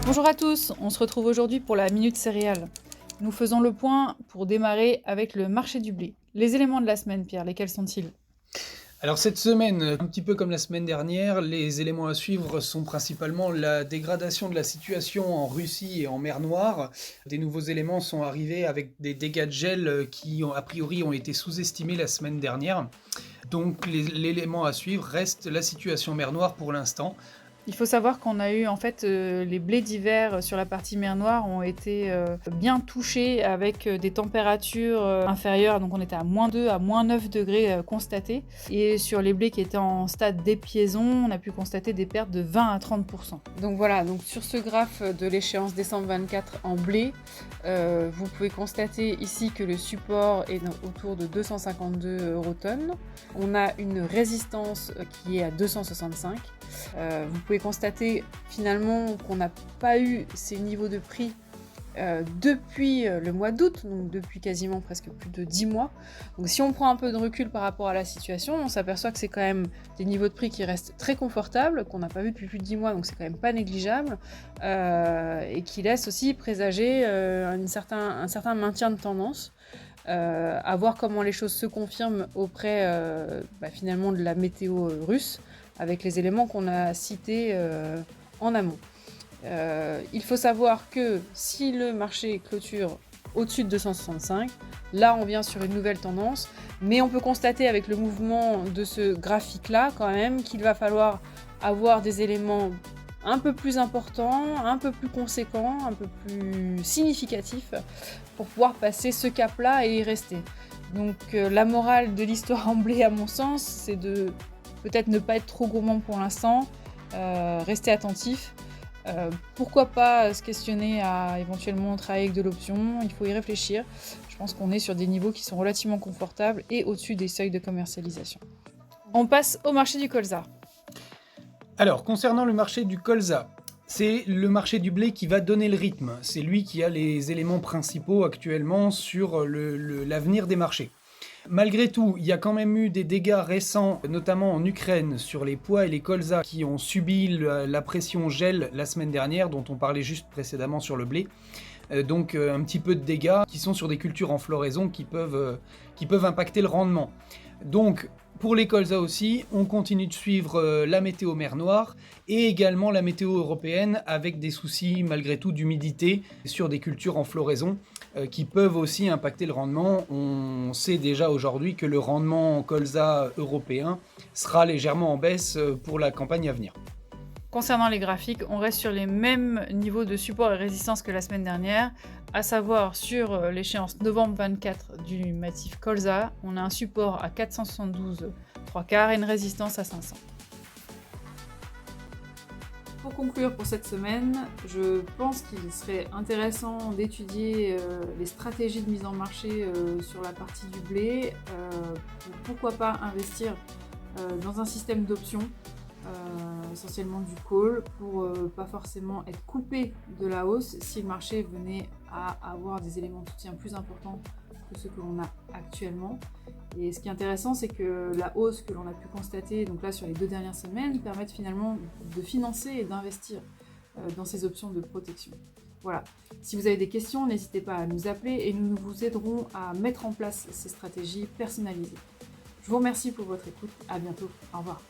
Bonjour à tous, on se retrouve aujourd'hui pour la Minute Céréales. Nous faisons le point pour démarrer avec le marché du blé. Les éléments de la semaine, Pierre, lesquels sont-ils? Alors cette semaine, un petit peu comme la semaine dernière, les éléments à suivre sont principalement la dégradation de la situation en Russie et en mer Noire. Des nouveaux éléments sont arrivés avec des dégâts de gel qui, a priori, ont été sous-estimés la semaine dernière. Donc l'élément à suivre reste la situation mer Noire pour l'instant. Il faut savoir qu'on a eu les blés d'hiver sur la partie mer Noire ont été bien touchés avec des températures inférieures, donc on était à -2 à -9 degrés constatés. Et sur les blés qui étaient en stade d'épiaison, on a pu constater des pertes de 20 à 30%. Donc voilà, donc sur ce graphe de l'échéance décembre 24 en blé, vous pouvez constater ici que le support est autour de 252 eurotonnes. On a une résistance qui est à 265. Vous pouvez constater finalement qu'on n'a pas eu ces niveaux de prix depuis le mois d'août, donc depuis quasiment presque plus de 10 mois. Donc si on prend un peu de recul par rapport à la situation, on s'aperçoit que c'est quand même des niveaux de prix qui restent très confortables, qu'on n'a pas vu depuis plus de 10 mois, donc c'est quand même pas négligeable, et qui laissent aussi présager un certain maintien de tendance. À voir comment les choses se confirment auprès finalement de la météo russe, avec les éléments qu'on a cités en amont. Il faut savoir que si le marché clôture au-dessus de 265, là on vient sur une nouvelle tendance, mais on peut constater avec le mouvement de ce graphique-là quand même qu'il va falloir avoir des éléments un peu plus importants, un peu plus conséquents, un peu plus significatifs pour pouvoir passer ce cap-là et y rester. Donc la morale de l'histoire en blé à mon sens, c'est de peut-être ne pas être trop gourmand pour l'instant, rester attentif. Pourquoi pas se questionner à éventuellement travailler avec de l'option, il faut y réfléchir. Je pense qu'on est sur des niveaux qui sont relativement confortables et au-dessus des seuils de commercialisation. On passe au marché du colza. Alors concernant le marché du colza, c'est le marché du blé qui va donner le rythme. C'est lui qui a les éléments principaux actuellement sur l'avenir des marchés. Malgré tout, il y a quand même eu des dégâts récents, notamment en Ukraine, sur les pois et les colzas qui ont subi la pression gel la semaine dernière, dont on parlait juste précédemment sur le blé. Donc un petit peu de dégâts qui sont sur des cultures en floraison qui peuvent impacter le rendement. Donc pour les colzas aussi, on continue de suivre la météo mer Noire et également la météo européenne avec des soucis malgré tout d'humidité sur des cultures en floraison qui peuvent aussi impacter le rendement. On sait déjà aujourd'hui que le rendement en colza européen sera légèrement en baisse pour la campagne à venir. Concernant les graphiques, on reste sur les mêmes niveaux de support et résistance que la semaine dernière, à savoir sur l'échéance novembre 24 du massif colza, on a un support à 472 3/4 et une résistance à 500. Pour conclure pour cette semaine, je pense qu'il serait intéressant d'étudier les stratégies de mise en marché sur la partie du blé. Pourquoi pas investir dans un système d'options, essentiellement du call, pour pas forcément être coupé de la hausse si le marché venait à avoir des éléments de soutien plus importants que ceux que l'on a actuellement. Et ce qui est intéressant, c'est que la hausse que l'on a pu constater donc là sur les 2 dernières semaines permettent finalement de financer et d'investir dans ces options de protection. Voilà. Si vous avez des questions, n'hésitez pas à nous appeler et nous vous aiderons à mettre en place ces stratégies personnalisées. Je vous remercie pour votre écoute. À bientôt. Au revoir.